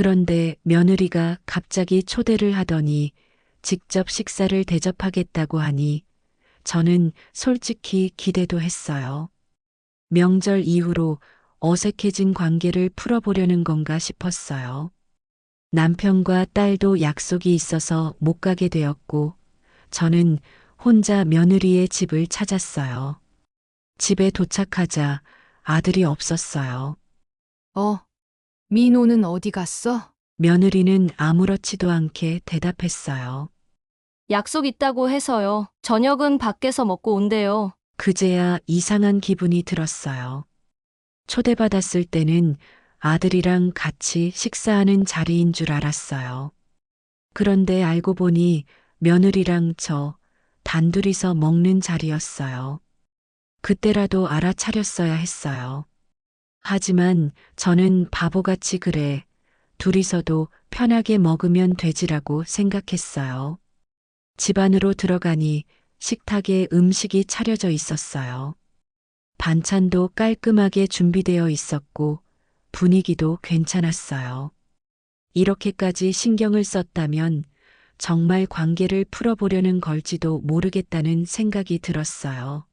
그런데 며느리가 갑자기 초대를 하더니 직접 식사를 대접하겠다고 하니 저는 솔직히 기대도 했어요. 명절 이후로 어색해진 관계를 풀어보려는 건가 싶었어요. 남편과 딸도 약속이 있어서 못 가게 되었고, 저는 혼자 며느리의 집을 찾았어요. 집에 도착하자 아들이 없었어요. 어, 민호는 어디 갔어? 며느리는 아무렇지도 않게 대답했어요. 약속 있다고 해서요. 저녁은 밖에서 먹고 온대요. 그제야 이상한 기분이 들었어요. 초대받았을 때는 아들이랑 같이 식사하는 자리인 줄 알았어요. 그런데 알고 보니 며느리랑 저 단둘이서 먹는 자리였어요. 그때라도 알아차렸어야 했어요. 하지만 저는 바보같이 그래, 둘이서도 편하게 먹으면 되지라고 생각했어요. 집 안으로 들어가니 식탁에 음식이 차려져 있었어요. 반찬도 깔끔하게 준비되어 있었고 분위기도 괜찮았어요. 이렇게까지 신경을 썼다면 정말 관계를 풀어보려는 걸지도 모르겠다는 생각이 들었어요.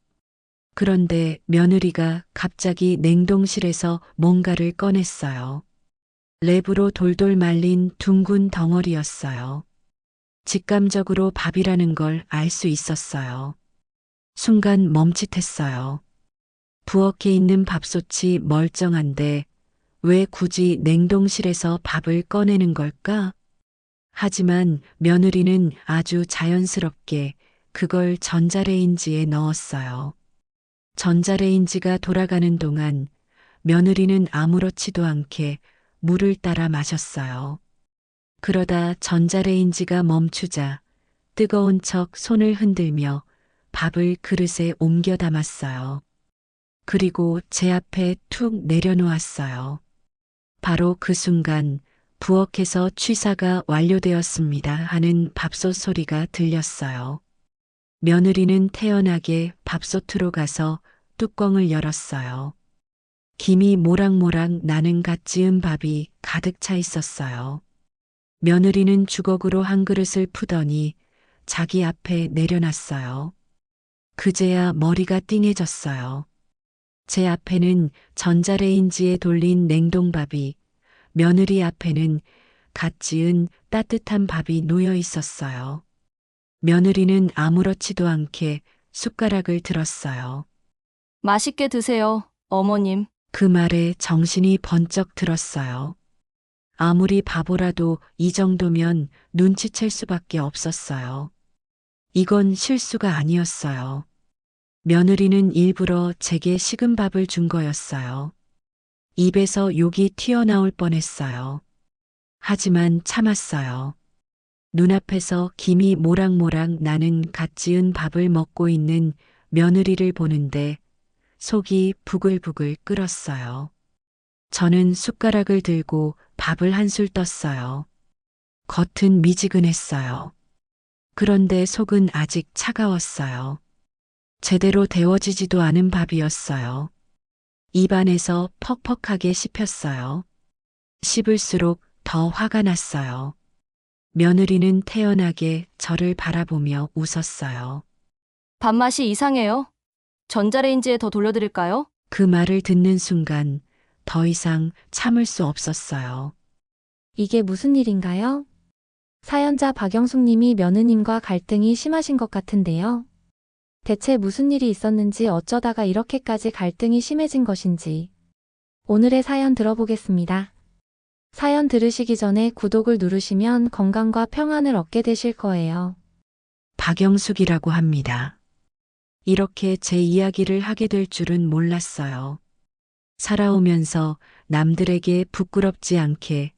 그런데 며느리가 갑자기 냉동실에서 뭔가를 꺼냈어요. 랩으로 돌돌 말린 둥근 덩어리였어요. 직감적으로 밥이라는 걸 알 수 있었어요. 순간 멈칫했어요. 부엌에 있는 밥솥이 멀쩡한데 왜 굳이 냉동실에서 밥을 꺼내는 걸까? 하지만 며느리는 아주 자연스럽게 그걸 전자레인지에 넣었어요. 전자레인지가 돌아가는 동안 며느리는 아무렇지도 않게 물을 따라 마셨어요. 그러다 전자레인지가 멈추자 뜨거운 척 손을 흔들며 밥을 그릇에 옮겨 담았어요. 그리고 제 앞에 툭 내려놓았어요. 바로 그 순간 부엌에서 취사가 완료되었습니다 하는 밥솥 소리가 들렸어요. 며느리는 태연하게 밥솥으로 가서 뚜껑을 열었어요. 김이 모락모락 나는 갓 지은 밥이 가득 차 있었어요. 며느리는 주걱으로 한 그릇을 푸더니 자기 앞에 내려놨어요. 그제야 머리가 띵해졌어요. 제 앞에는 전자레인지에 돌린 냉동밥이, 며느리 앞에는 갓 지은 따뜻한 밥이 놓여 있었어요. 며느리는 아무렇지도 않게 숟가락을 들었어요. 맛있게 드세요, 어머님. 그 말에 정신이 번쩍 들었어요. 아무리 바보라도 이 정도면 눈치챌 수밖에 없었어요. 이건 실수가 아니었어요. 며느리는 일부러 제게 식은 밥을 준 거였어요. 입에서 욕이 튀어나올 뻔했어요. 하지만 참았어요. 눈앞에서 김이 모락모락 나는 갓 지은 밥을 먹고 있는 며느리를 보는데 속이 부글부글 끓었어요. 저는 숟가락을 들고 밥을 한술 떴어요. 겉은 미지근했어요. 그런데 속은 아직 차가웠어요. 제대로 데워지지도 않은 밥이었어요. 입안에서 퍽퍽하게 씹혔어요. 씹을수록 더 화가 났어요. 며느리는 태연하게 저를 바라보며 웃었어요. 밥맛이 이상해요. 전자레인지에 더 돌려드릴까요? 그 말을 듣는 순간 더 이상 참을 수 없었어요. 이게 무슨 일인가요? 사연자 박영숙 님이 며느님과 갈등이 심하신 것 같은데요. 대체 무슨 일이 있었는지 어쩌다가 이렇게까지 갈등이 심해진 것인지 오늘의 사연 들어보겠습니다. 사연 들으시기 전에 구독을 누르시면 건강과 평안을 얻게 되실 거예요. 박영숙이라고 합니다. 이렇게 제 이야기를 하게 될 줄은 몰랐어요. 살아오면서 남들에게 부끄럽지 않게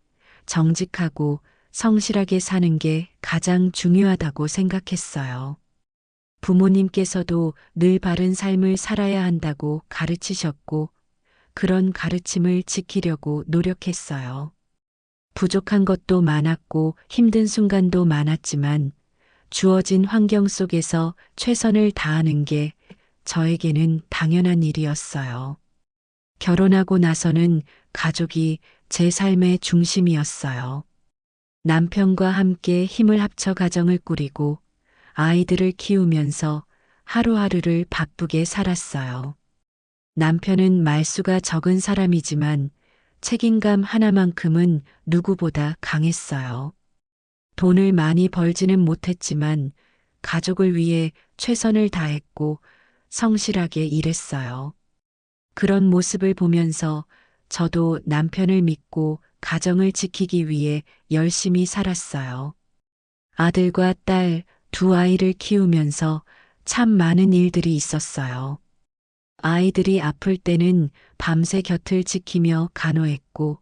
정직하고 성실하게 사는 게 가장 중요하다고 생각했어요. 부모님께서도 늘 바른 삶을 살아야 한다고 가르치셨고 그런 가르침을 지키려고 노력했어요. 부족한 것도 많았고 힘든 순간도 많았지만 주어진 환경 속에서 최선을 다하는 게 저에게는 당연한 일이었어요. 결혼하고 나서는 가족이 제 삶의 중심이었어요. 남편과 함께 힘을 합쳐 가정을 꾸리고 아이들을 키우면서 하루하루를 바쁘게 살았어요. 남편은 말수가 적은 사람이지만 책임감 하나만큼은 누구보다 강했어요. 돈을 많이 벌지는 못했지만 가족을 위해 최선을 다했고 성실하게 일했어요. 그런 모습을 보면서 저도 남편을 믿고 가정을 지키기 위해 열심히 살았어요. 아들과 딸 두 아이를 키우면서 참 많은 일들이 있었어요. 아이들이 아플 때는 밤새 곁을 지키며 간호했고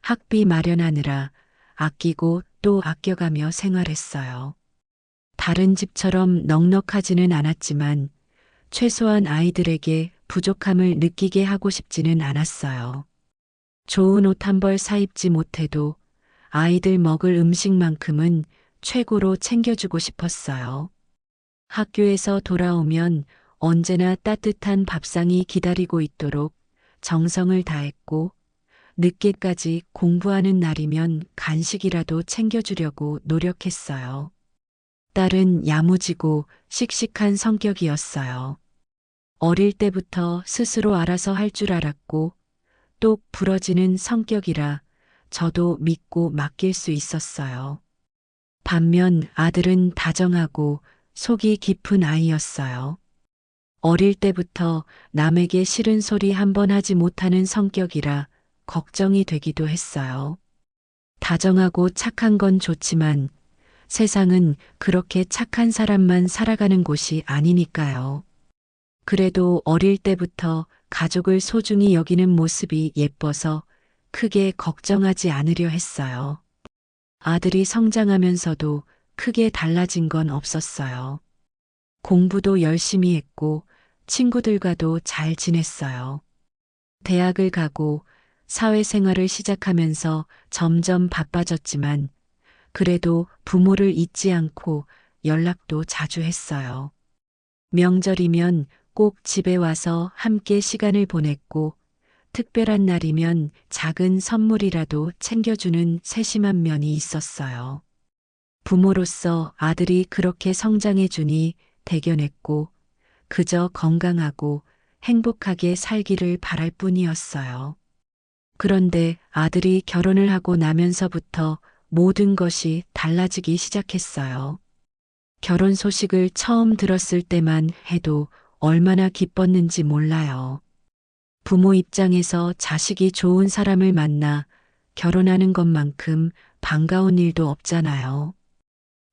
학비 마련하느라 아끼고 또 아껴가며 생활했어요. 다른 집처럼 넉넉하지는 않았지만 최소한 아이들에게 부족함을 느끼게 하고 싶지는 않았어요. 좋은 옷 한 벌 사입지 못해도 아이들 먹을 음식만큼은 최고로 챙겨주고 싶었어요. 학교에서 돌아오면 언제나 따뜻한 밥상이 기다리고 있도록 정성을 다했고 늦게까지 공부하는 날이면 간식이라도 챙겨주려고 노력했어요. 딸은 야무지고 씩씩한 성격이었어요. 어릴 때부터 스스로 알아서 할 줄 알았고 똑 부러지는 성격이라 저도 믿고 맡길 수 있었어요. 반면 아들은 다정하고 속이 깊은 아이였어요. 어릴 때부터 남에게 싫은 소리 한 번 하지 못하는 성격이라 걱정이 되기도 했어요. 다정하고 착한 건 좋지만 세상은 그렇게 착한 사람만 살아가는 곳이 아니니까요. 그래도 어릴 때부터 가족을 소중히 여기는 모습이 예뻐서 크게 걱정하지 않으려 했어요. 아들이 성장하면서도 크게 달라진 건 없었어요. 공부도 열심히 했고 친구들과도 잘 지냈어요. 대학을 가고 사회생활을 시작하면서 점점 바빠졌지만 그래도 부모를 잊지 않고 연락도 자주 했어요. 명절이면 꼭 집에 와서 함께 시간을 보냈고 특별한 날이면 작은 선물이라도 챙겨주는 세심한 면이 있었어요. 부모로서 아들이 그렇게 성장해주니 대견했고 그저 건강하고 행복하게 살기를 바랄 뿐이었어요. 그런데 아들이 결혼을 하고 나면서부터 모든 것이 달라지기 시작했어요. 결혼 소식을 처음 들었을 때만 해도 얼마나 기뻤는지 몰라요. 부모 입장에서 자식이 좋은 사람을 만나 결혼하는 것만큼 반가운 일도 없잖아요.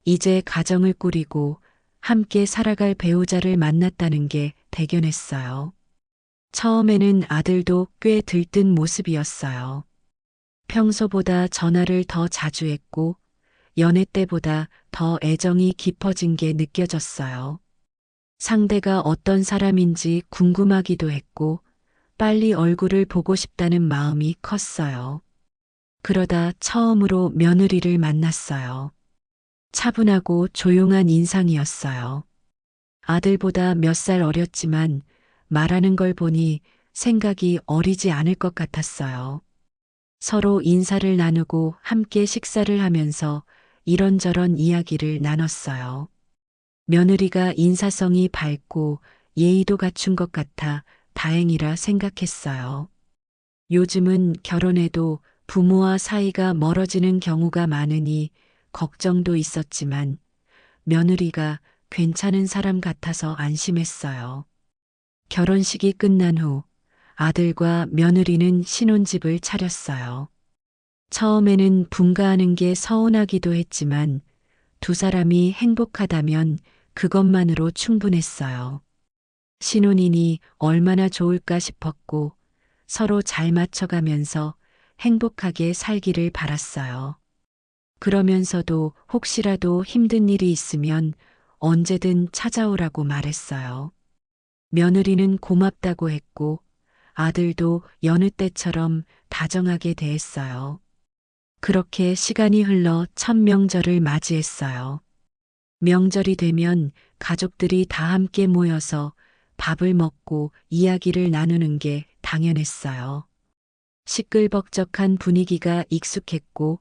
이제 가정을 꾸리고 함께 살아갈 배우자를 만났다는 게 대견했어요. 처음에는 아들도 꽤 들뜬 모습이었어요. 평소보다 전화를 더 자주 했고 연애 때보다 더 애정이 깊어진 게 느껴졌어요. 상대가 어떤 사람인지 궁금하기도 했고 빨리 얼굴을 보고 싶다는 마음이 컸어요. 그러다 처음으로 며느리를 만났어요. 차분하고 조용한 인상이었어요. 아들보다 몇 살 어렸지만 말하는 걸 보니 생각이 어리지 않을 것 같았어요. 서로 인사를 나누고 함께 식사를 하면서 이런저런 이야기를 나눴어요. 며느리가 인사성이 밝고 예의도 갖춘 것 같아 다행이라 생각했어요. 요즘은 결혼해도 부모와 사이가 멀어지는 경우가 많으니 걱정도 있었지만 며느리가 괜찮은 사람 같아서 안심했어요. 결혼식이 끝난 후 아들과 며느리는 신혼집을 차렸어요. 처음에는 분가하는 게 서운하기도 했지만 두 사람이 행복하다면 그것만으로 충분했어요. 신혼이니 얼마나 좋을까 싶었고 서로 잘 맞춰가면서 행복하게 살기를 바랐어요. 그러면서도 혹시라도 힘든 일이 있으면 언제든 찾아오라고 말했어요. 며느리는 고맙다고 했고 아들도 여느 때처럼 다정하게 대했어요. 그렇게 시간이 흘러 첫 명절을 맞이했어요. 명절이 되면 가족들이 다 함께 모여서 밥을 먹고 이야기를 나누는 게 당연했어요. 시끌벅적한 분위기가 익숙했고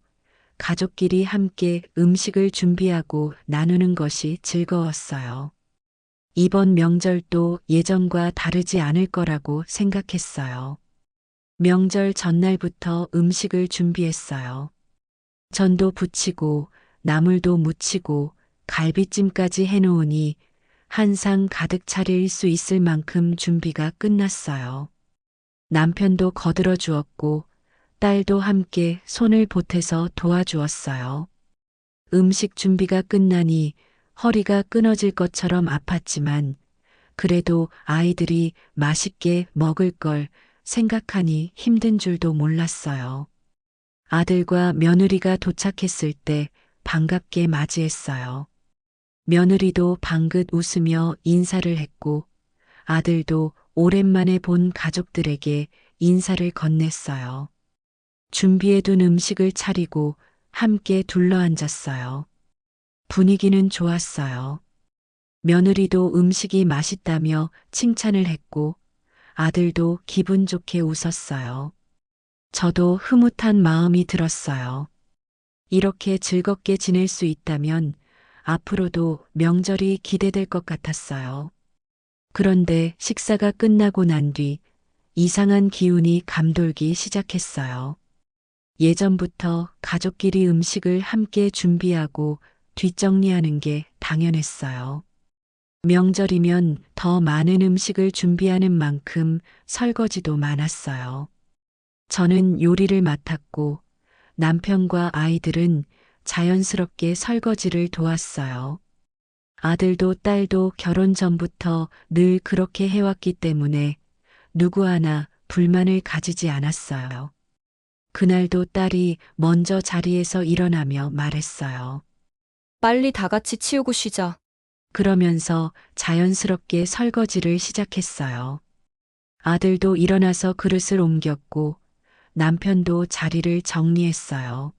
가족끼리 함께 음식을 준비하고 나누는 것이 즐거웠어요. 이번 명절도 예전과 다르지 않을 거라고 생각했어요. 명절 전날부터 음식을 준비했어요. 전도 부치고 나물도 무치고 갈비찜까지 해놓으니 한 상 가득 차릴 수 있을 만큼 준비가 끝났어요. 남편도 거들어 주었고 딸도 함께 손을 보태서 도와주었어요. 음식 준비가 끝나니 허리가 끊어질 것처럼 아팠지만 그래도 아이들이 맛있게 먹을 걸 생각하니 힘든 줄도 몰랐어요. 아들과 며느리가 도착했을 때 반갑게 맞이했어요. 며느리도 방긋 웃으며 인사를 했고 아들도 오랜만에 본 가족들에게 인사를 건넸어요. 준비해둔 음식을 차리고 함께 둘러앉았어요. 분위기는 좋았어요. 며느리도 음식이 맛있다며 칭찬을 했고 아들도 기분 좋게 웃었어요. 저도 흐뭇한 마음이 들었어요. 이렇게 즐겁게 지낼 수 있다면 앞으로도 명절이 기대될 것 같았어요. 그런데 식사가 끝나고 난 뒤 이상한 기운이 감돌기 시작했어요. 예전부터 가족끼리 음식을 함께 준비하고 뒷정리하는 게 당연했어요. 명절이면 더 많은 음식을 준비하는 만큼 설거지도 많았어요. 저는 요리를 맡았고 남편과 아이들은 자연스럽게 설거지를 도왔어요. 아들도 딸도 결혼 전부터 늘 그렇게 해왔기 때문에 누구 하나 불만을 가지지 않았어요. 그날도 딸이 먼저 자리에서 일어나며 말했어요. 빨리 다 같이 치우고 쉬자. 그러면서 자연스럽게 설거지를 시작했어요. 아들도 일어나서 그릇을 옮겼고 남편도 자리를 정리했어요.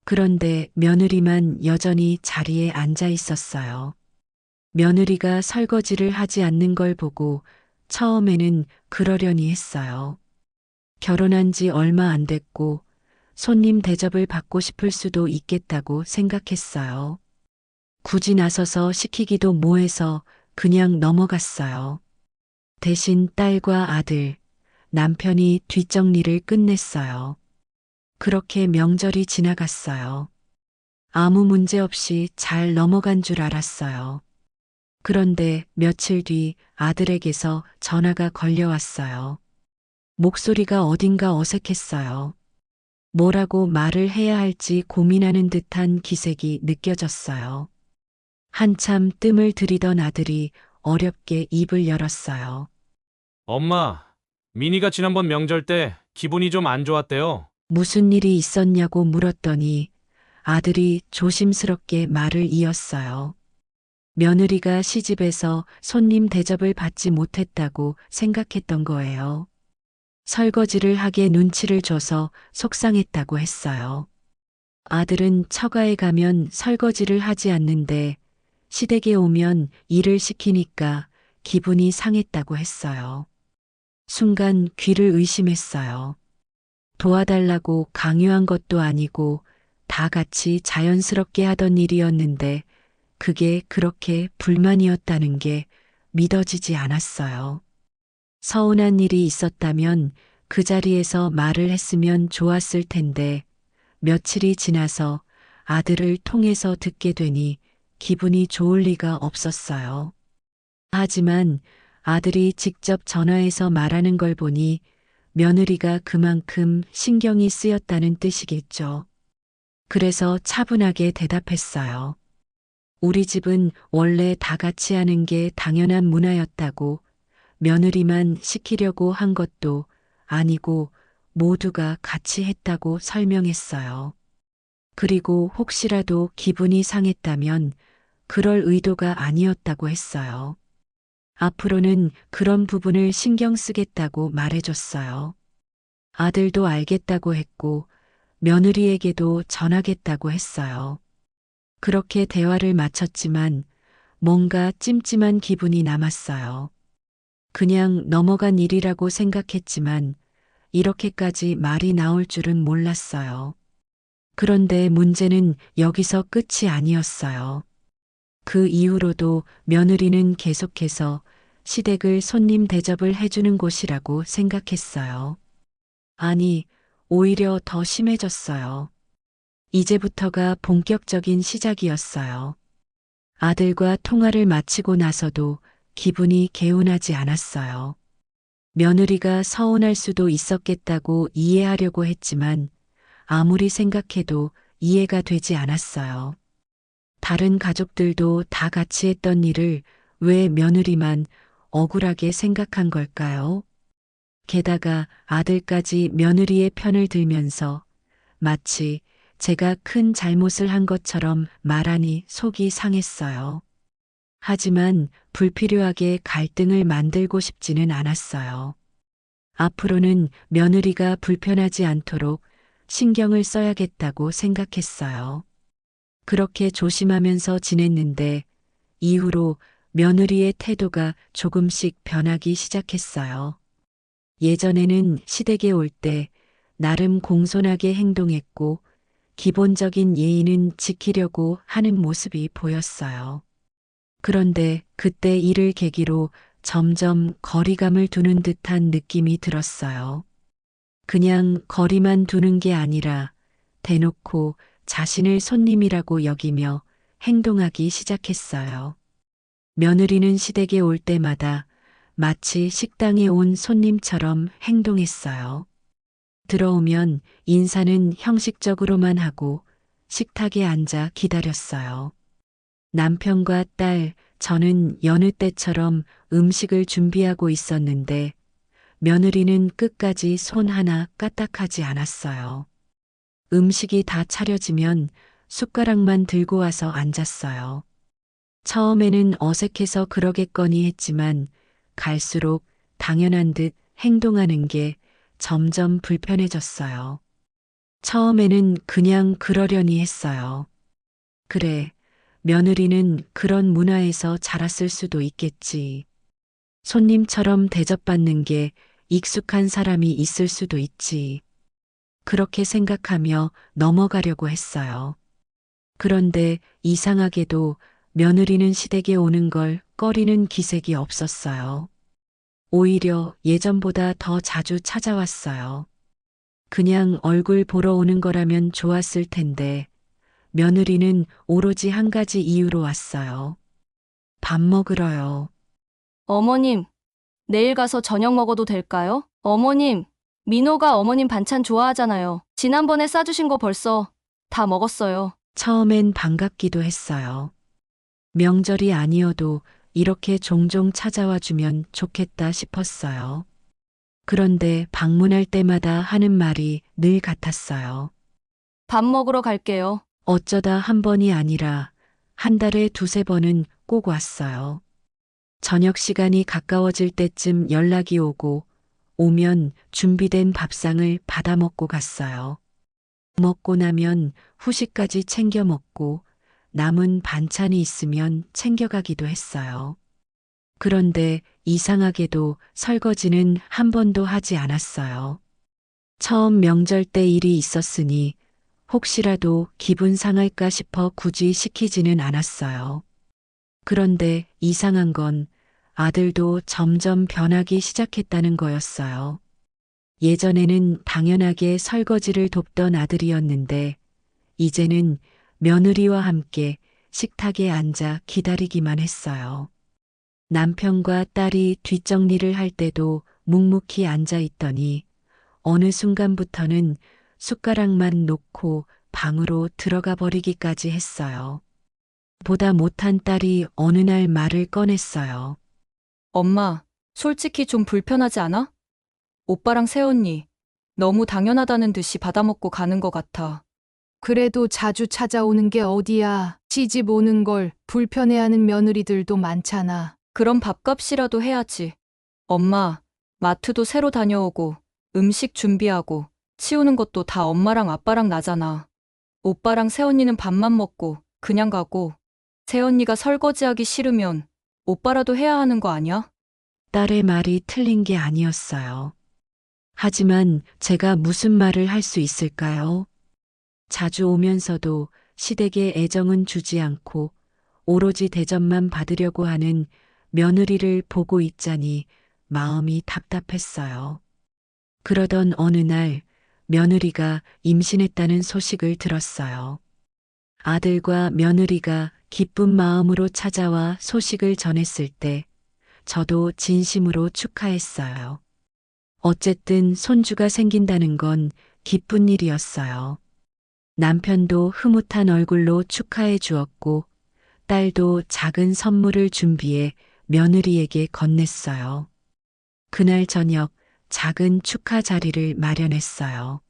그런데 며느리만 여전히 자리에 앉아 있었어요. 며느리가 설거지를 하지 않는 걸 보고 처음에는 그러려니 했어요. 결혼한 지 얼마 안 됐고 손님 대접을 받고 싶을 수도 있겠다고 생각했어요. 굳이 나서서 시키기도 뭐해서 그냥 넘어갔어요. 대신 딸과 아들, 남편이 뒷정리를 끝냈어요. 그렇게 명절이 지나갔어요. 아무 문제 없이 잘 넘어간 줄 알았어요. 그런데 며칠 뒤 아들에게서 전화가 걸려왔어요. 목소리가 어딘가 어색했어요. 뭐라고 말을 해야 할지 고민하는 듯한 기색이 느껴졌어요. 한참 뜸을 들이던 아들이 어렵게 입을 열었어요. 엄마, 미니가 지난번 명절 때 기분이 좀 안 좋았대요. 무슨 일이 있었냐고 물었더니 아들이 조심스럽게 말을 이었어요. 며느리가 시집에서 손님 대접을 받지 못했다고 생각했던 거예요. 설거지를 하게 눈치를 줘서 속상했다고 했어요. 아들은 처가에 가면 설거지를 하지 않는데 시댁에 오면 일을 시키니까 기분이 상했다고 했어요. 순간 귀를 의심했어요. 도와달라고 강요한 것도 아니고 다 같이 자연스럽게 하던 일이었는데 그게 그렇게 불만이었다는 게 믿어지지 않았어요. 서운한 일이 있었다면 그 자리에서 말을 했으면 좋았을 텐데 며칠이 지나서 아들을 통해서 듣게 되니 기분이 좋을 리가 없었어요. 하지만 아들이 직접 전화해서 말하는 걸 보니 며느리가 그만큼 신경이 쓰였다는 뜻이겠죠. 그래서 차분하게 대답했어요. 우리 집은 원래 다 같이 하는 게 당연한 문화였다고 며느리만 시키려고 한 것도 아니고 모두가 같이 했다고 설명했어요. 그리고 혹시라도 기분이 상했다면 그럴 의도가 아니었다고 했어요. 앞으로는 그런 부분을 신경 쓰겠다고 말해줬어요. 아들도 알겠다고 했고 며느리에게도 전하겠다고 했어요. 그렇게 대화를 마쳤지만 뭔가 찜찜한 기분이 남았어요. 그냥 넘어간 일이라고 생각했지만 이렇게까지 말이 나올 줄은 몰랐어요. 그런데 문제는 여기서 끝이 아니었어요. 그 이후로도 며느리는 계속해서 시댁을 손님 대접을 해주는 곳이라고 생각했어요. 아니, 오히려 더 심해졌어요. 이제부터가 본격적인 시작이었어요. 아들과 통화를 마치고 나서도 기분이 개운하지 않았어요. 며느리가 서운할 수도 있었겠다고 이해하려고 했지만 아무리 생각해도 이해가 되지 않았어요. 다른 가족들도 다 같이 했던 일을 왜 며느리만 억울하게 생각한 걸까요? 게다가 아들까지 며느리의 편을 들면서 마치 제가 큰 잘못을 한 것처럼 말하니 속이 상했어요. 하지만 불필요하게 갈등을 만들고 싶지는 않았어요. 앞으로는 며느리가 불편하지 않도록 신경을 써야겠다고 생각했어요. 그렇게 조심하면서 지냈는데 이후로 며느리의 태도가 조금씩 변하기 시작했어요. 예전에는 시댁에 올 때 나름 공손하게 행동했고 기본적인 예의는 지키려고 하는 모습이 보였어요. 그런데 그때 일을 계기로 점점 거리감을 두는 듯한 느낌이 들었어요. 그냥 거리만 두는 게 아니라 대놓고 자신을 손님이라고 여기며 행동하기 시작했어요. 며느리는 시댁에 올 때마다 마치 식당에 온 손님처럼 행동했어요. 들어오면 인사는 형식적으로만 하고 식탁에 앉아 기다렸어요. 남편과 딸, 저는 여느 때처럼 음식을 준비하고 있었는데 며느리는 끝까지 손 하나 까딱하지 않았어요. 음식이 다 차려지면 숟가락만 들고 와서 앉았어요. 처음에는 어색해서 그러겠거니 했지만 갈수록 당연한 듯 행동하는 게 점점 불편해졌어요. 처음에는 그냥 그러려니 했어요. 그래, 며느리는 그런 문화에서 자랐을 수도 있겠지. 손님처럼 대접받는 게 익숙한 사람이 있을 수도 있지. 그렇게 생각하며 넘어가려고 했어요. 그런데 이상하게도 며느리는 시댁에 오는 걸 꺼리는 기색이 없었어요. 오히려 예전보다 더 자주 찾아왔어요. 그냥 얼굴 보러 오는 거라면 좋았을 텐데 며느리는 오로지 한 가지 이유로 왔어요. 밥 먹으러요. 어머님, 내일 가서 저녁 먹어도 될까요? 어머님, 민호가 어머님 반찬 좋아하잖아요. 지난번에 싸주신 거 벌써 다 먹었어요. 처음엔 반갑기도 했어요. 명절이 아니어도 이렇게 종종 찾아와 주면 좋겠다 싶었어요. 그런데 방문할 때마다 하는 말이 늘 같았어요. 밥 먹으러 갈게요. 어쩌다 한 번이 아니라 한 달에 두세 번은 꼭 왔어요. 저녁 시간이 가까워질 때쯤 연락이 오면 준비된 밥상을 받아 먹고 갔어요. 먹고 나면 후식까지 챙겨 먹고 남은 반찬이 있으면 챙겨가기도 했어요. 그런데 이상하게도 설거지는 한 번도 하지 않았어요. 처음 명절 때 일이 있었으니 혹시라도 기분 상할까 싶어 굳이 시키지는 않았어요. 그런데 이상한 건 아들도 점점 변하기 시작했다는 거였어요. 예전에는 당연하게 설거지를 돕던 아들이었는데 이제는 며느리와 함께 식탁에 앉아 기다리기만 했어요. 남편과 딸이 뒷정리를 할 때도 묵묵히 앉아 있더니 어느 순간부터는 숟가락만 놓고 방으로 들어가 버리기까지 했어요. 보다 못한 딸이 어느 날 말을 꺼냈어요. 엄마, 솔직히 좀 불편하지 않아? 오빠랑 새언니, 너무 당연하다는 듯이 받아먹고 가는 것 같아. 그래도 자주 찾아오는 게 어디야. 시집 오는 걸 불편해하는 며느리들도 많잖아. 그럼 밥값이라도 해야지. 엄마, 마트도 새로 다녀오고, 음식 준비하고, 치우는 것도 다 엄마랑 아빠랑 나잖아. 오빠랑 새언니는 밥만 먹고, 그냥 가고, 새언니가 설거지하기 싫으면 오빠라도 해야 하는 거 아니야? 딸의 말이 틀린 게 아니었어요. 하지만 제가 무슨 말을 할 수 있을까요? 자주 오면서도 시댁에 애정은 주지 않고 오로지 대접만 받으려고 하는 며느리를 보고 있자니 마음이 답답했어요. 그러던 어느 날 며느리가 임신했다는 소식을 들었어요. 아들과 며느리가 기쁜 마음으로 찾아와 소식을 전했을 때 저도 진심으로 축하했어요. 어쨌든 손주가 생긴다는 건 기쁜 일이었어요. 남편도 흐뭇한 얼굴로 축하해 주었고 딸도 작은 선물을 준비해 며느리에게 건넸어요. 그날 저녁 작은 축하 자리를 마련했어요.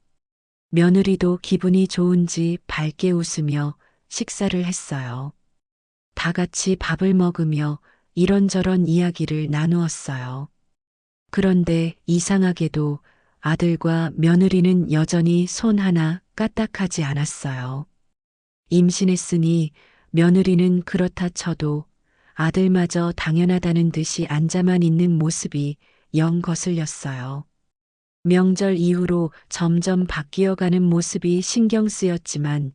며느리도 기분이 좋은지 밝게 웃으며 식사를 했어요. 다 같이 밥을 먹으며 이런저런 이야기를 나누었어요. 그런데 이상하게도 아들과 며느리는 여전히 손 하나 까딱하지 않았어요. 임신했으니 며느리는 그렇다 쳐도 아들마저 당연하다는 듯이 앉아만 있는 모습이 영 거슬렸어요. 명절 이후로 점점 바뀌어가는 모습이 신경 쓰였지만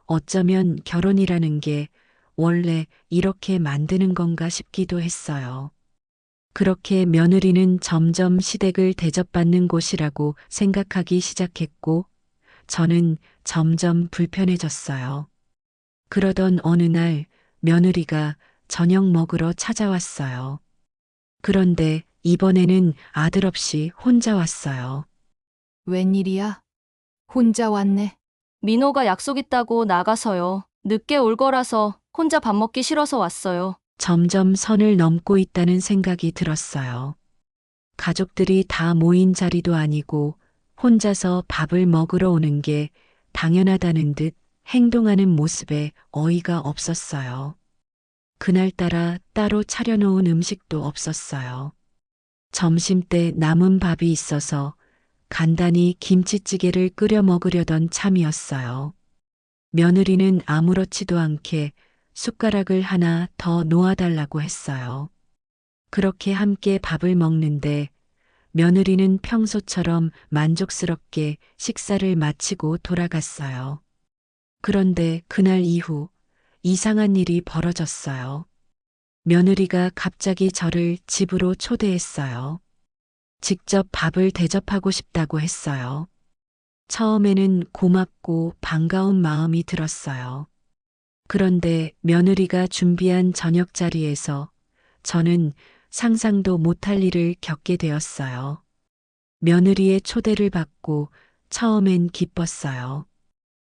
어쩌면 결혼이라는 게 원래 이렇게 만드는 건가 싶기도 했어요. 그렇게 며느리는 점점 시댁을 대접받는 곳이라고 생각하기 시작했고 저는 점점 불편해졌어요. 그러던 어느 날 며느리가 저녁 먹으러 찾아왔어요. 그런데 이번에는 아들 없이 혼자 왔어요. 웬일이야? 혼자 왔네. 민호가 약속 있다고 나가서요. 늦게 올 거라서 혼자 밥 먹기 싫어서 왔어요. 점점 선을 넘고 있다는 생각이 들었어요. 가족들이 다 모인 자리도 아니고 혼자서 밥을 먹으러 오는 게 당연하다는 듯 행동하는 모습에 어이가 없었어요. 그날따라 따로 차려놓은 음식도 없었어요. 점심때 남은 밥이 있어서 간단히 김치찌개를 끓여 먹으려던 참이었어요. 며느리는 아무렇지도 않게 숟가락을 하나 더 놓아달라고 했어요. 그렇게 함께 밥을 먹는데 며느리는 평소처럼 만족스럽게 식사를 마치고 돌아갔어요. 그런데 그날 이후 이상한 일이 벌어졌어요. 며느리가 갑자기 저를 집으로 초대했어요. 직접 밥을 대접하고 싶다고 했어요. 처음에는 고맙고 반가운 마음이 들었어요. 그런데 며느리가 준비한 저녁 자리에서 저는 상상도 못할 일을 겪게 되었어요. 며느리의 초대를 받고 처음엔 기뻤어요.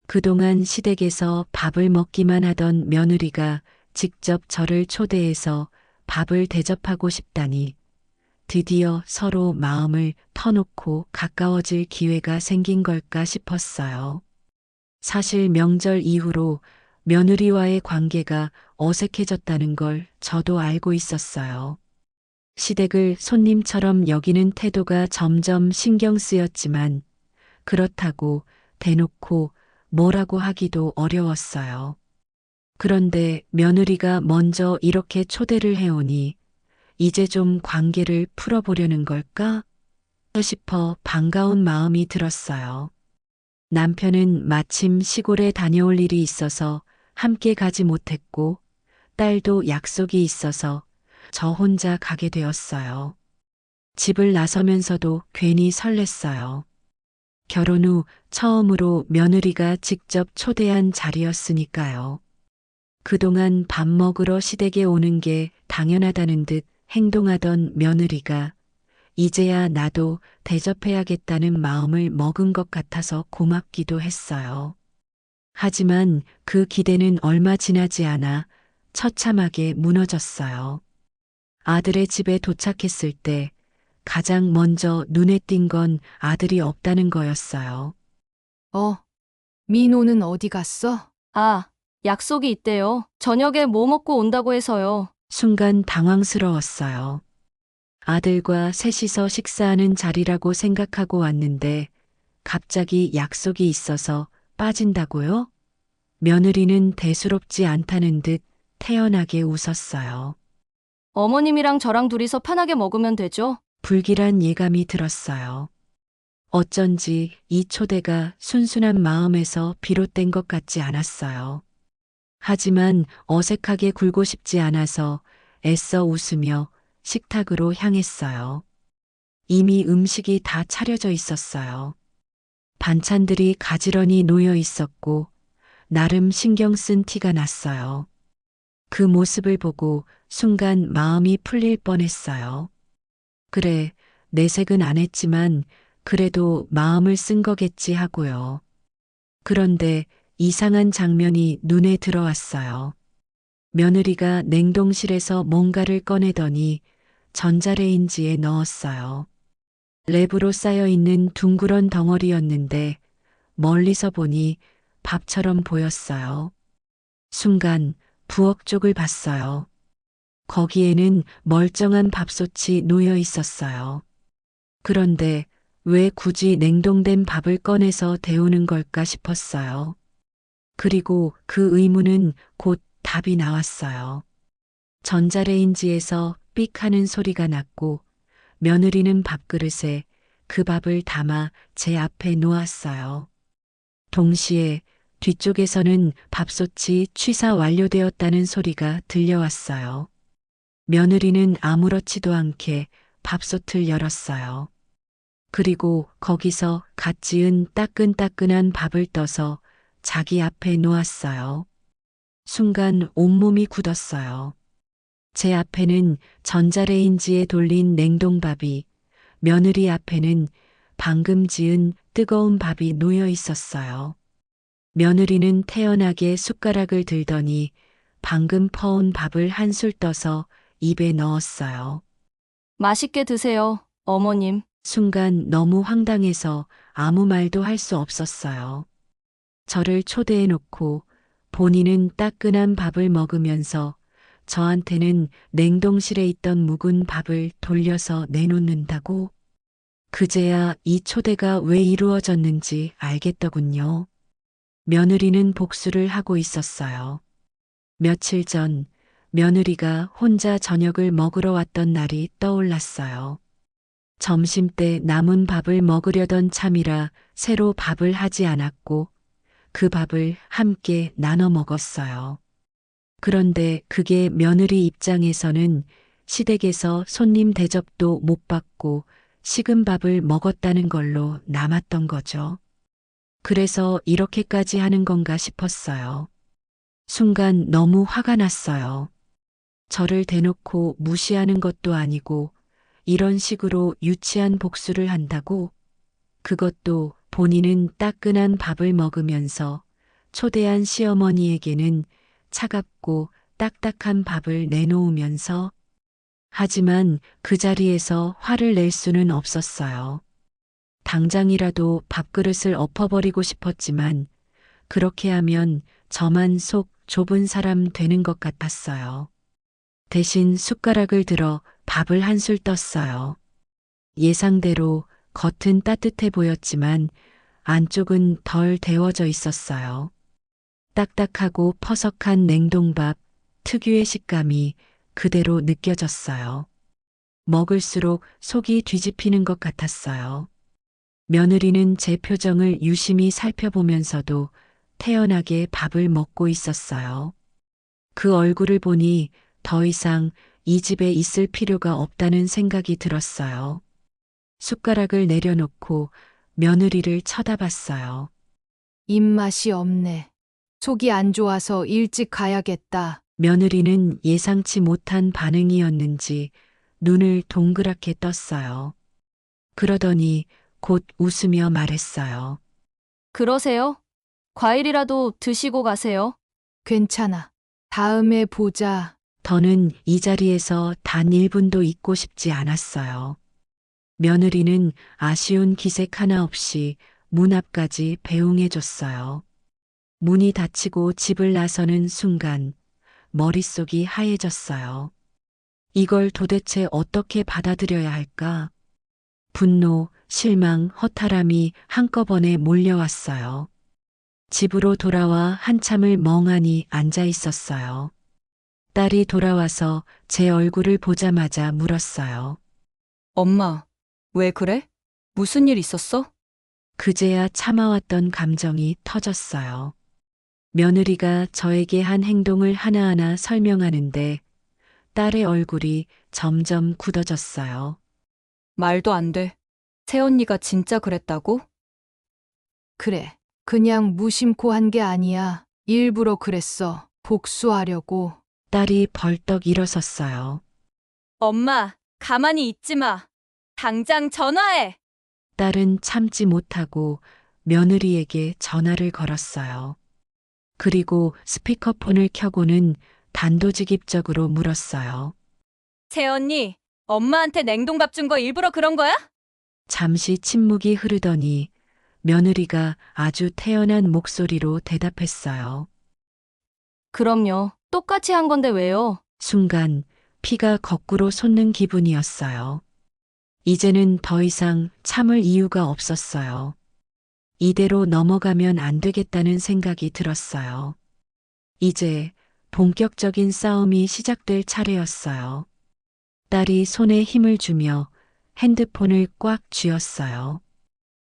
그동안 시댁에서 밥을 먹기만 하던 며느리가 직접 저를 초대해서 밥을 대접하고 싶다니 드디어 서로 마음을 터놓고 가까워질 기회가 생긴 걸까 싶었어요. 사실 명절 이후로 며느리와의 관계가 어색해졌다는 걸 저도 알고 있었어요. 시댁을 손님처럼 여기는 태도가 점점 신경 쓰였지만 그렇다고 대놓고 뭐라고 하기도 어려웠어요. 그런데 며느리가 먼저 이렇게 초대를 해오니 이제 좀 관계를 풀어보려는 걸까 싶어 반가운 마음이 들었어요. 남편은 마침 시골에 다녀올 일이 있어서 함께 가지 못했고 딸도 약속이 있어서 저 혼자 가게 되었어요. 집을 나서면서도 괜히 설렜어요. 결혼 후 처음으로 며느리가 직접 초대한 자리였으니까요. 그동안 밥 먹으러 시댁에 오는 게 당연하다는 듯 행동하던 며느리가 이제야 나도 대접해야겠다는 마음을 먹은 것 같아서 고맙기도 했어요. 하지만 그 기대는 얼마 지나지 않아 처참하게 무너졌어요. 아들의 집에 도착했을 때 가장 먼저 눈에 띈 건 아들이 없다는 거였어요. 민호는 어디 갔어? 아, 약속이 있대요. 저녁에 뭐 먹고 온다고 해서요. 순간 당황스러웠어요. 아들과 셋이서 식사하는 자리라고 생각하고 왔는데 갑자기 약속이 있어서 빠진다고요? 며느리는 대수롭지 않다는 듯 태연하게 웃었어요. 어머님이랑 저랑 둘이서 편하게 먹으면 되죠? 불길한 예감이 들었어요. 어쩐지 이 초대가 순순한 마음에서 비롯된 것 같지 않았어요. 하지만 어색하게 굴고 싶지 않아서 애써 웃으며 식탁으로 향했어요. 이미 음식이 다 차려져 있었어요. 반찬들이 가지런히 놓여 있었고 나름 신경 쓴 티가 났어요. 그 모습을 보고 순간 마음이 풀릴 뻔했어요. 그래, 내색은 안 했지만 그래도 마음을 쓴 거겠지 하고요. 그런데 이상한 장면이 눈에 들어왔어요. 며느리가 냉동실에서 뭔가를 꺼내더니 전자레인지에 넣었어요. 랩으로 쌓여 있는 둥그런 덩어리였는데 멀리서 보니 밥처럼 보였어요. 순간 부엌 쪽을 봤어요. 거기에는 멀쩡한 밥솥이 놓여 있었어요. 그런데 왜 굳이 냉동된 밥을 꺼내서 데우는 걸까 싶었어요. 그리고 그 의문은 곧 답이 나왔어요. 전자레인지에서 삑 하는 소리가 났고 며느리는 밥그릇에 그 밥을 담아 제 앞에 놓았어요. 동시에 뒤쪽에서는 밥솥이 취사 완료되었다는 소리가 들려왔어요. 며느리는 아무렇지도 않게 밥솥을 열었어요. 그리고 거기서 갓 지은 따끈따끈한 밥을 떠서 자기 앞에 놓았어요. 순간 온몸이 굳었어요. 제 앞에는 전자레인지에 돌린 냉동밥이, 며느리 앞에는 방금 지은 뜨거운 밥이 놓여 있었어요. 며느리는 태연하게 숟가락을 들더니 방금 퍼온 밥을 한술 떠서 입에 넣었어요. 맛있게 드세요, 어머님. 순간 너무 황당해서 아무 말도 할 수 없었어요. 저를 초대해 놓고 본인은 따끈한 밥을 먹으면서 저한테는 냉동실에 있던 묵은 밥을 돌려서 내놓는다고? 그제야 이 초대가 왜 이루어졌는지 알겠더군요. 며느리는 복수를 하고 있었어요. 며칠 전 며느리가 혼자 저녁을 먹으러 왔던 날이 떠올랐어요. 점심때 남은 밥을 먹으려던 참이라 새로 밥을 하지 않았고 그 밥을 함께 나눠 먹었어요. 그런데 그게 며느리 입장에서는 시댁에서 손님 대접도 못 받고 식은 밥을 먹었다는 걸로 남았던 거죠. 그래서 이렇게까지 하는 건가 싶었어요. 순간 너무 화가 났어요. 저를 대놓고 무시하는 것도 아니고 이런 식으로 유치한 복수를 한다고? 그것도 본인은 따끈한 밥을 먹으면서 초대한 시어머니에게는 차갑고 딱딱한 밥을 내놓으면서. 하지만 그 자리에서 화를 낼 수는 없었어요. 당장이라도 밥그릇을 엎어버리고 싶었지만 그렇게 하면 저만 속 좁은 사람 되는 것 같았어요. 대신 숟가락을 들어 밥을 한술 떴어요. 예상대로 겉은 따뜻해 보였지만 안쪽은 덜 데워져 있었어요. 딱딱하고 퍼석한 냉동밥 특유의 식감이 그대로 느껴졌어요. 먹을수록 속이 뒤집히는 것 같았어요. 며느리는 제 표정을 유심히 살펴보면서도 태연하게 밥을 먹고 있었어요. 그 얼굴을 보니 더 이상 이 집에 있을 필요가 없다는 생각이 들었어요. 숟가락을 내려놓고 며느리를 쳐다봤어요. 입맛이 없네. 속이 안 좋아서 일찍 가야겠다. 며느리는 예상치 못한 반응이었는지 눈을 동그랗게 떴어요. 그러더니 곧 웃으며 말했어요. 그러세요? 과일이라도 드시고 가세요. 괜찮아. 다음에 보자. 더는 이 자리에서 단 1분도 있고 싶지 않았어요. 며느리는 아쉬운 기색 하나 없이 문 앞까지 배웅해줬어요. 문이 닫히고 집을 나서는 순간 머릿속이 하얘졌어요. 이걸 도대체 어떻게 받아들여야 할까? 분노, 실망, 허탈함이 한꺼번에 몰려왔어요. 집으로 돌아와 한참을 멍하니 앉아 있었어요. 딸이 돌아와서 제 얼굴을 보자마자 물었어요. 엄마, 왜 그래? 무슨 일 있었어? 그제야 참아왔던 감정이 터졌어요. 며느리가 저에게 한 행동을 하나하나 설명하는데 딸의 얼굴이 점점 굳어졌어요. 말도 안 돼. 새언니가 진짜 그랬다고? 그래. 그냥 무심코 한 게 아니야. 일부러 그랬어. 복수하려고. 딸이 벌떡 일어섰어요. 엄마, 가만히 있지 마. 당장 전화해. 딸은 참지 못하고 며느리에게 전화를 걸었어요. 그리고 스피커폰을 켜고는 단도직입적으로 물었어요. 새언니, 엄마한테 냉동밥 준 거 일부러 그런 거야? 잠시 침묵이 흐르더니 며느리가 아주 태연한 목소리로 대답했어요. 그럼요. 똑같이 한 건데 왜요? 순간 피가 거꾸로 솟는 기분이었어요. 이제는 더 이상 참을 이유가 없었어요. 이대로 넘어가면 안 되겠다는 생각이 들었어요. 이제 본격적인 싸움이 시작될 차례였어요. 딸이 손에 힘을 주며 핸드폰을 꽉 쥐었어요.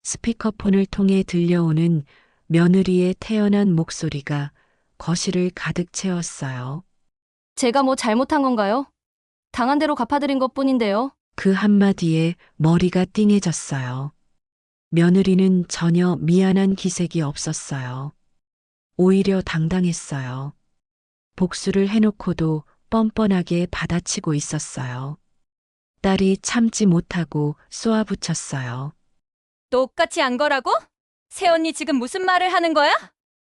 스피커폰을 통해 들려오는 며느리의 태연한 목소리가 거실을 가득 채웠어요. 제가 뭐 잘못한 건가요? 당한 대로 갚아드린 것뿐인데요. 그 한마디에 머리가 띵해졌어요. 며느리는 전혀 미안한 기색이 없었어요. 오히려 당당했어요. 복수를 해놓고도 뻔뻔하게 받아치고 있었어요. 딸이 참지 못하고 쏘아붙였어요. 똑같이 한 거라고? 새언니 지금 무슨 말을 하는 거야?